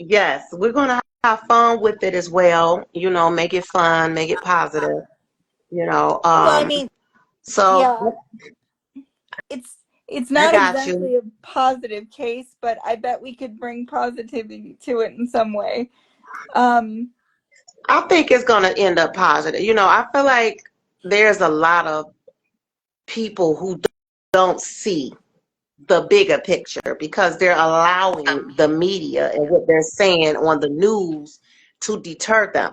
Yes, we're gonna have fun with it as well. Make it fun, make it positive. You know, Well, I um, mean, so yeah, it's it's I not got you. exactly a positive case, but I bet we could bring positivity to it in some way. Um, I think it's gonna end up positive. I feel like there's a lot of people who don't see the bigger picture because they're allowing the media and what they're saying on the news to deter them.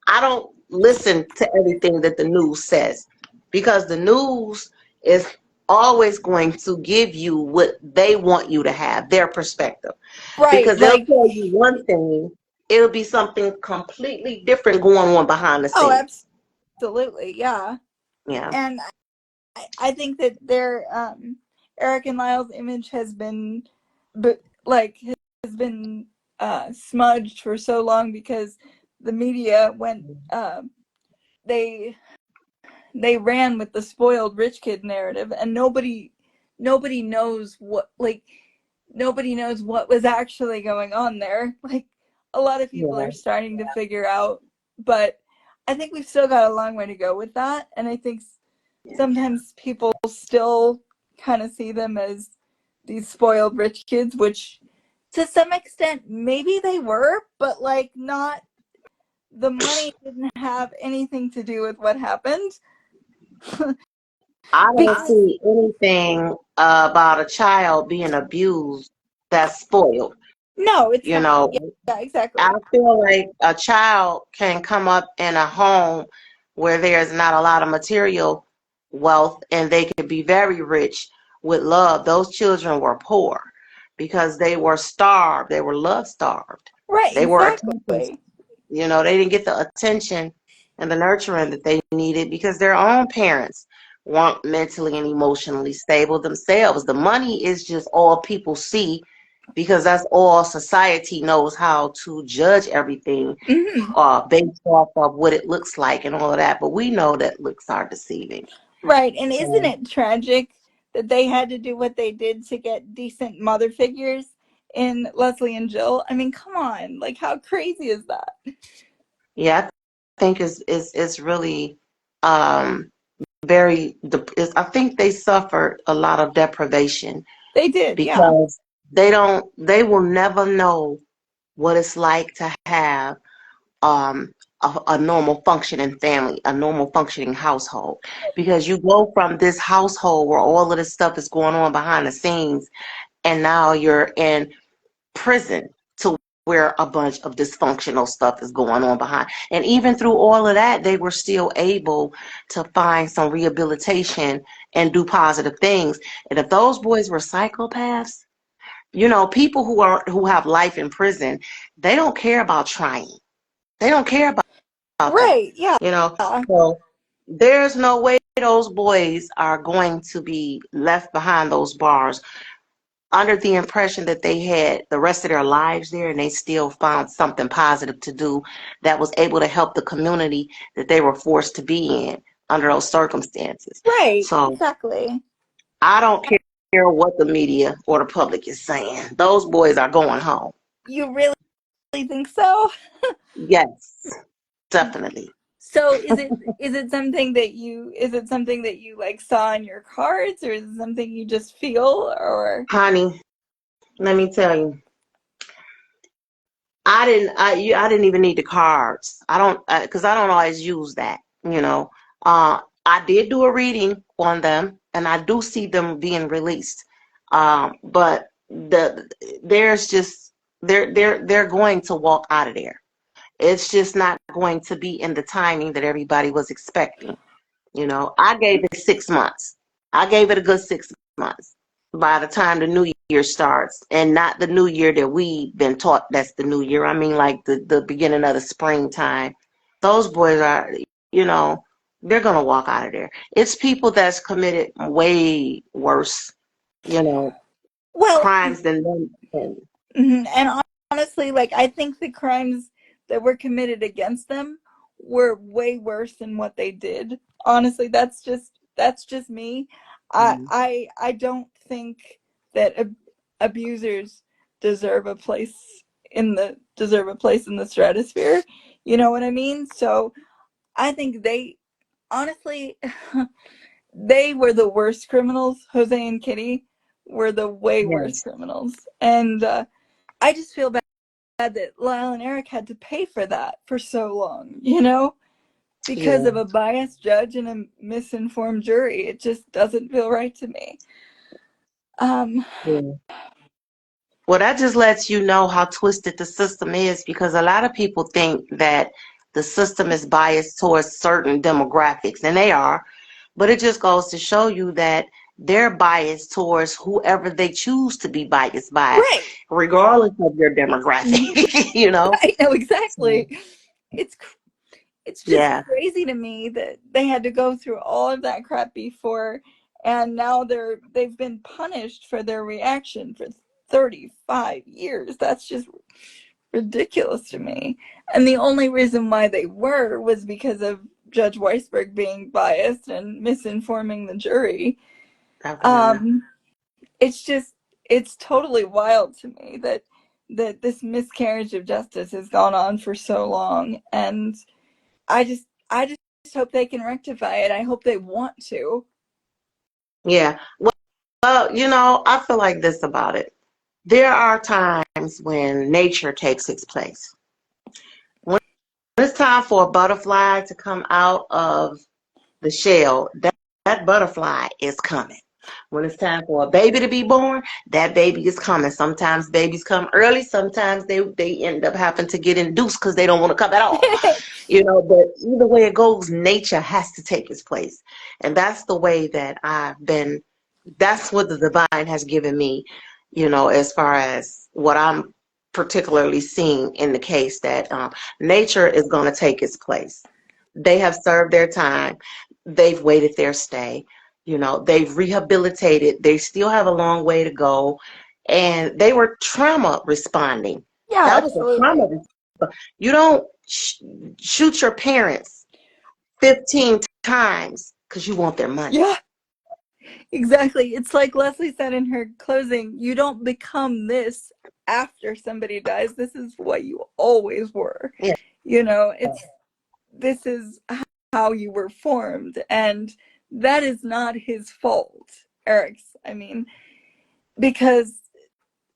I don't listen to everything that the news says because the news is always going to give you what they want you to have, their perspective. right, Because they'll like, tell you one thing, it'll be something completely different going on behind the oh, scenes. absolutely, yeah. Yeah. And I think that Eric and Lyle's image has been, but like has been smudged for so long because the media went they they ran with the spoiled rich kid narrative, and nobody knows nobody knows what was actually going on there. Like, a lot of people Yeah. are starting to figure out, but I think we've still got a long way to go with that. And I think sometimes people still kind of see them as these spoiled rich kids, which to some extent maybe they were, but like, not, the money didn't have anything to do with what happened. I don't Because see anything about a child being abused that's spoiled. no, it's You not. know, Yeah, yeah, I exactly. feel like a child can come up in a home where there's not a lot of material wealth and they could be very rich with love. Those children were poor because they were starved. They were love starved. Right, They were attention. exactly. They didn't get the attention and the nurturing that they needed because their own parents weren't mentally and emotionally stable themselves. The money is just all people see because that's all society knows how to judge everything Hmm. based off of what it looks like and all of that. But we know that looks are deceiving. Right, and isn't So it tragic that they had to do what they did to get decent mother figures in Leslie and Jill? I mean, come on, like, how crazy is that? yeah, I think it's really um, very. I think they suffered a lot of deprivation They did, yeah. because they will never know what it's like to have um, a normal functioning family, a normal functioning household. Because you go from this household where all of this stuff is going on behind the scenes, and now you're in prison to where a bunch of dysfunctional stuff is going on behind. And even through all of that, they were still able to find some rehabilitation and do positive things. And if those boys were psychopaths, people who have life in prison, they don't care about trying. They don't care about that. Right, yeah. So there's no way those boys are going to be left behind those bars under the impression that they had the rest of their lives there and they still found something positive to do that was able to help the community that they were forced to be in under those circumstances. Right, So exactly. I don't care what the media or the public is saying. Those boys are going home. You really think so? Yes, definitely. So is it something that you like saw in your cards, or is it something you just feel, or Honey, let me tell you, I didn't even need the cards. I don't because I don't always use that. I did do a reading on them, and I do see them being released. But there's just they're going to walk out of there. It's just not going to be in the timing that everybody was expecting. I gave it 6 months. I gave it a good 6 months by the time the new year starts, and not the new year that we've been taught that's the new year. I mean, like the beginning of the springtime. Those boys are, you know, they're going to walk out of there. It's people that's committed way worse, you know, well, crimes than them. And and honestly, like, I think the crimes that were committed against them were way worse than what they did. Honestly, that's just me. I don't think that abusers deserve a place deserve a place in the stratosphere. You know what I mean? So I think they honestly they were the worst criminals. Jose and Kitty were the way worst Yes. criminals, and I just feel bad that Lyle and Eric had to pay for that for so long. You know, because Yeah. of a biased judge and a misinformed jury. It just doesn't feel right to me. Um, Yeah. Well, that just lets you know how twisted the system is because a lot of people think that the system is biased towards certain demographics, and they are, but it just goes to show you that they're biased towards whoever they choose to be biased by, right. regardless of your demographic, you know? I know So, exactly. It's it's just yeah, crazy to me that they had to go through all of that crap before, and now they've been punished for their reaction for 35 years. That's just ridiculous to me. And the only reason why they were was because of Judge Weisberg being biased and misinforming the jury. definitely. Um, it's just it's totally wild to me that this miscarriage of justice has gone on for so long, and I just hope they can rectify it. I hope they want to. Yeah. Well, I feel like this about it. There are times when nature takes its place. When it's time for a butterfly to come out of the shell, that butterfly is coming. When it's time for a baby to be born, that baby is coming. Sometimes babies come early, sometimes they end up having to get induced because they don't want to come at all. But either way it goes, nature has to take its place. And that's the way that that's what the divine has given me, as far as what I'm particularly seeing in the case that nature is going to take its place. They have served their time. They've waited their stay. They've rehabilitated. They still have a long way to go. And they were trauma responding. Yeah, That was a trauma absolutely. response. You don't shoot your parents 15 times because you want their money. Yeah, exactly. It's like Leslie said in her closing, you don't become this after somebody dies. This is what you always were. Yeah. It's this is how you were formed, and that is not his fault, Eric's. I mean, because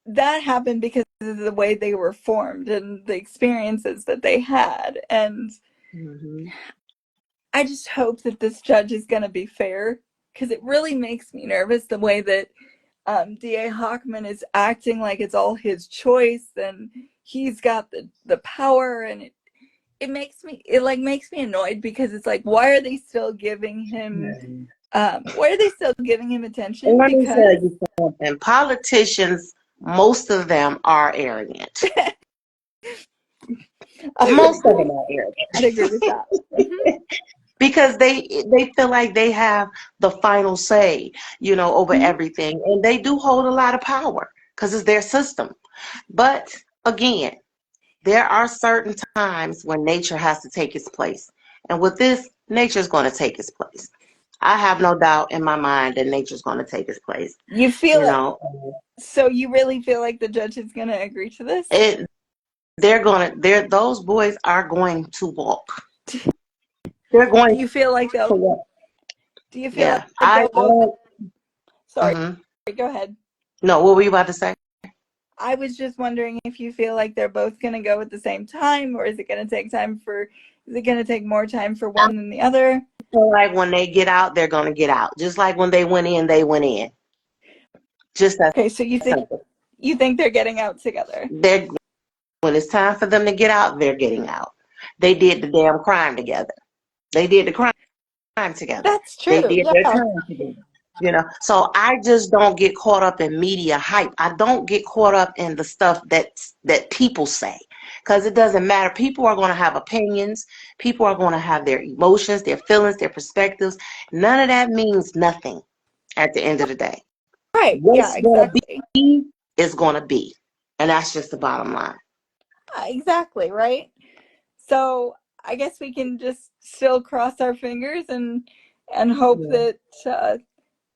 that happened because of the way they were formed and the experiences that they had. And Mm-hmm. I just hope that this judge is going to be fair, because it really makes me nervous the way that DA Hockman is acting like it's all his choice and he's got the power, and it makes me annoyed, because it's like, why are they still giving him And attention? let me tell Because you something. Politicians, most of them are arrogant. I would Most of them agree. are I'd agree with arrogant that. Mm-hmm. because they feel like they have the final say, over Mm-hmm. everything, and they do hold a lot of power because it's their system. But again, there are certain times when nature has to take its place, and with this, nature's going to take its place. I have no doubt in my mind that nature's going to take its place. You feel You like know, So you really feel like the judge is going to agree to this? it those boys are going to walk. They're Do going you feel like to they'll walk. do you feel Yeah, like they'll I both don't. Sorry, Hmm. go ahead. No, what were you about to say? I was just wondering if you feel like they're both going to go at the same time, or is it going to take more time for I one than the other? feel like when they get out, they're going to get out. Just like when they went in, they went in. Just that Okay, so simple. you think they're getting out together? They're When it's time for them to get out, they're getting out. They did the damn crime together. They did the crime together. That's They true. did their Yeah. time together. So I just don't get caught up in media hype. I don't get caught up in the stuff that people say, because it doesn't matter. People are going to have opinions. People are going to have their emotions, their feelings, their perspectives. None of that means nothing at the end of the day. Right. Yeah, What's going to exactly. be is going to be, and that's just the bottom line. Exactly, right? So I guess we can just still cross our fingers and hope Yeah. that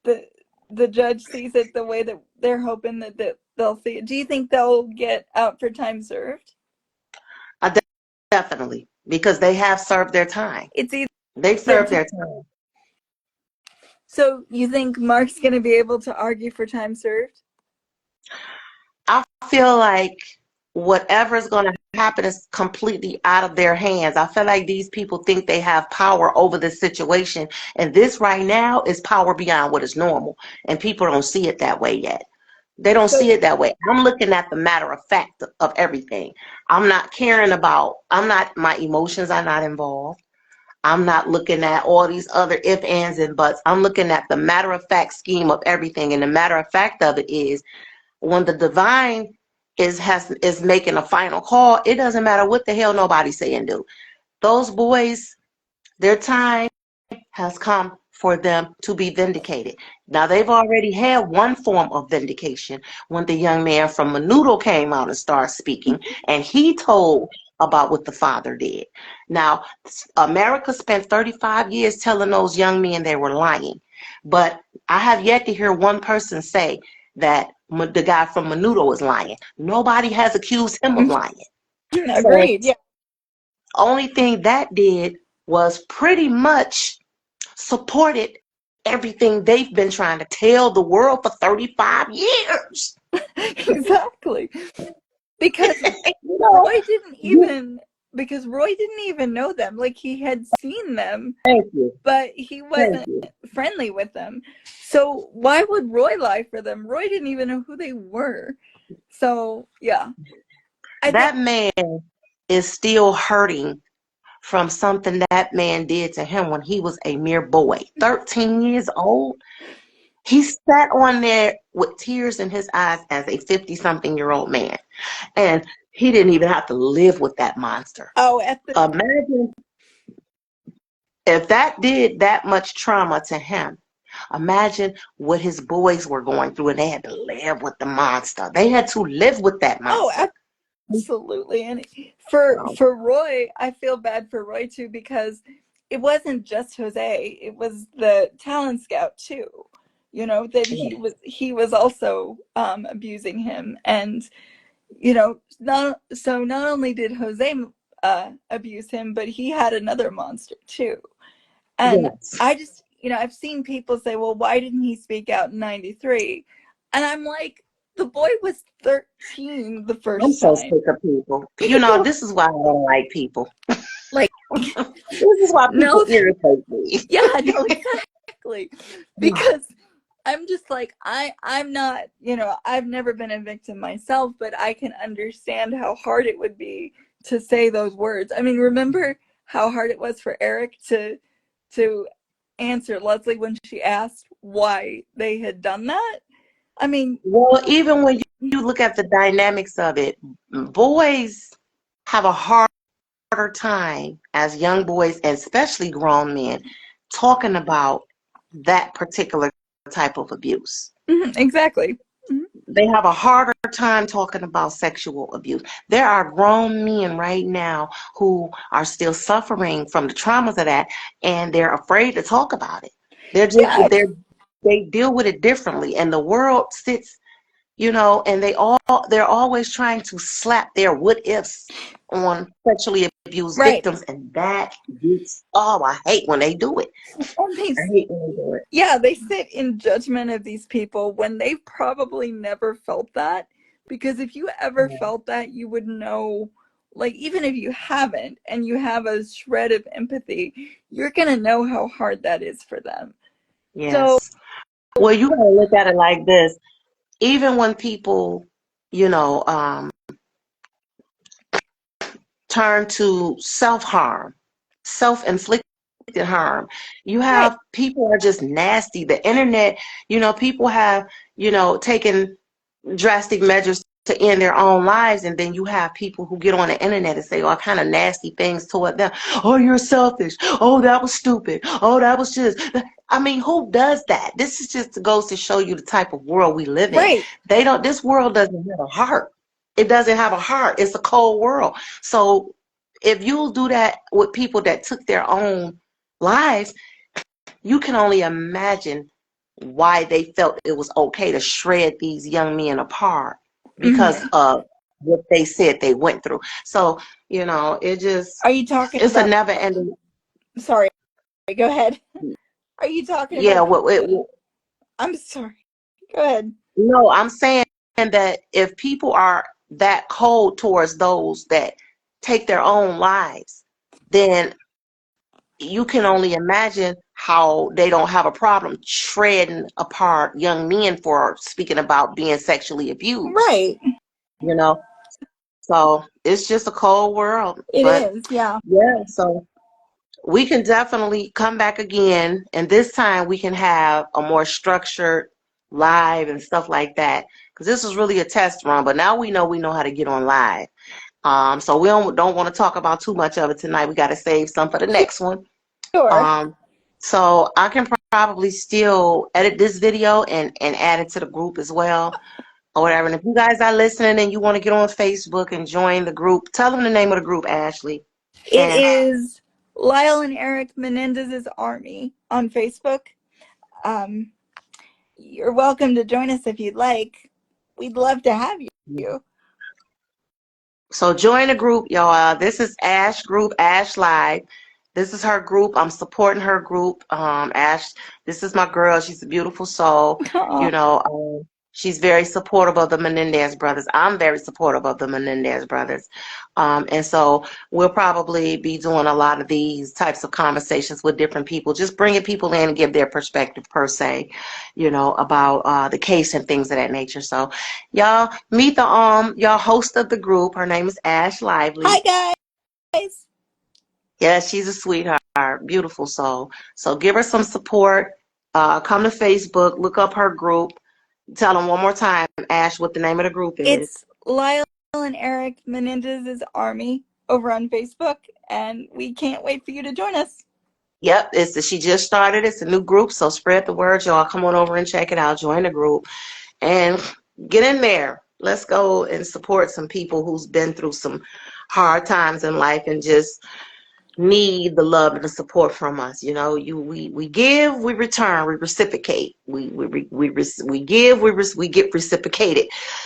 the the judge sees it the way that they're hoping that they'll see it. Do you think they'll get out for time served? I definitely, because they have served their time. It's either They've served their time. So you think Mark's going to be able to argue for time served? I feel like whatever's going to happen is completely out of their hands. I feel like these people think they have power over the situation, and this right now is power beyond what is normal, and people don't see it that way yet. They don't see it that way. I'm looking at the matter of fact of everything. I'm not caring about, my emotions are not involved. I'm not looking at all these other if, ands, and buts. I'm looking at the matter of fact scheme of everything. And the matter of fact of it is, when the divine is making a final call, it doesn't matter what the hell nobody say and do. Those boys, their time has come for them to be vindicated. Now, they've already had one form of vindication when the young man from Menudo came out and started speaking, and he told about what the father did. Now, America spent 35 years telling those young men they were lying, but I have yet to hear one person say that the guy from Menudo is lying. Nobody has accused him of lying. So, Agreed. Yeah. only thing that did was pretty much supported everything they've been trying to tell the world for 35 years. Exactly. Because You know, Roy didn't even know them. Like, he had seen them, thank you. but he Thank wasn't you. friendly with them. So why would Roy lie for them? Roy didn't even know who they were. So yeah, I think That man is still hurting from something that man did to him when he was a mere boy, 13 years old. He sat on there with tears in his eyes as a 50-something-year-old man. And he didn't even have to live with that monster. at the Imagine if that did that much trauma to him. Imagine what his boys were going through, and they had to live with the monster. They had to live with that monster. absolutely. And for Roy, I feel bad for Roy too, because it wasn't just Jose, it was the talent scout too. That he was also abusing him. And not only did Jose abuse him, but he had another monster too. And Yes. I just, I've seen people say, well, why didn't he speak out in 93? And I'm like, the boy was 13 the I'm first so time. sick of people. This is why I don't like people. Like, This is why people no, irritate me. yeah, no, exactly. Because I'm just like, I'm not, I've never been a victim myself, but I can understand how hard it would be to say those words. I mean, remember how hard it was for Eric to answer Leslie when she asked why they had done that? I mean, Well, even when you look at the dynamics of it, boys have a harder time as young boys, and especially grown men, talking about that particular type of abuse. exactly. They have a harder time talking about sexual abuse. There are grown men right now who are still suffering from the traumas of that, and they're afraid to talk about it. Yeah, They deal with it differently, and the world sits, and they're always trying to slap their what ifs on sexually abused right. victims, and that gets, oh, I hate when they do it. And I hate when they do it. yeah, they sit in judgment of these people when they've probably never felt that. Because if you ever felt that, you would know, like, even if you haven't and you have a shred of empathy, you're going to know how hard that is for them. So, Yes. Well, you gotta look at it like this. Even when people, you know, um, turn to self-harm, self-inflicted harm, you right, have people are just nasty. The internet, people have, taken drastic measures to end their own lives, and then you have people who get on the internet and say all kind of nasty things toward them. Oh, you're selfish. Oh, that was stupid. Oh, that was just, I mean, who does that? This is just goes to show you the type of world we live in. right. This world doesn't have a heart. It doesn't have a heart. It's a cold world. So if you do that with people that took their own lives, you can only imagine why they felt it was okay to shred these young men apart. because Mm-hmm. of what they said they went through. So, it just, Are you talking it's a about? never ending. Sorry, go ahead. Are you talking Yeah, about? what I'm sorry. Go ahead. no, I'm saying that if people are that cold towards those that take their own lives, then you can only imagine how they don't have a problem treading apart young men for speaking about being sexually abused, Right. you know? So it's just a cold world. It But is. Yeah. yeah, so we can definitely come back again, and this time we can have a more structured live and stuff like that. Because this was really a test run, but now we know how to get on live. So we don't want to talk about too much of it tonight. We got to save some for the next one. Sure. Um, so I can probably still edit this video and add it to the group as well or whatever. And if you guys are listening and you want to get on Facebook and join the group, tell them the name of the group, Ashley. It And is Lyle and Eric Menendez's Army on Facebook. Um, you're welcome to join us if you'd like. We'd love to have you. so join the group, y'all. This is Ash Group, Ash Live. This is her group. I'm supporting her group. Ash, this is my girl. She's a beautiful soul. Aw. You know, she's very supportive of the Menendez brothers. I'm very supportive of the Menendez brothers. And so we'll probably be doing a lot of these types of conversations with different people, just bringing people in and give their perspective per se, about the case and things of that nature. So y'all meet the y'all host of the group. Her name is Ash Lively. Hi, guys. Yeah, she's a sweetheart, beautiful soul. So give her some support. Come to Facebook, look up her group. Tell them one more time, Ash, what the name of the group is. It's Lyle and Eric Menendez's Army over on Facebook, and we can't wait for you to join us. Yep, she just started. It's a new group, so spread the word, y'all. Come on over and check it out. Join the group and get in there. Let's go and support some people who's been through some hard times in life and just need the love and the support from us. We give, we return, we reciprocate. We give, we get reciprocated.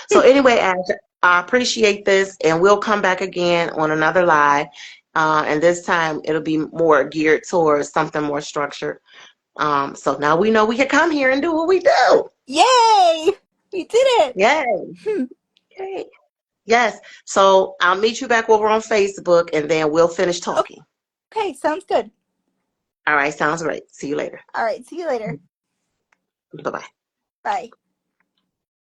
So anyway, Ash, I appreciate this, and we'll come back again on another live. And this time it'll be more geared towards something more structured. So now we know we can come here and do what we do. Yay! We did it! Yay! Yay! Yes. So I'll meet you back over on Facebook, and then we'll finish talking. Okay, sounds good. All right, sounds great. See you later. All right, see you later. Bye-bye. Bye.